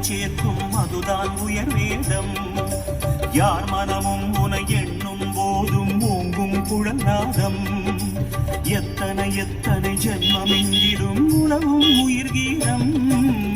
சேர்க்கும் அதுதான் உயர் வேதம். யார் மனமும் உனை எண்ணும் போதும் ஓங்கும் குழல்நாதம். எத்தனை எத்தனை ஜென்மம் எங்கிடும் உலவும் உயிர் கீதம்.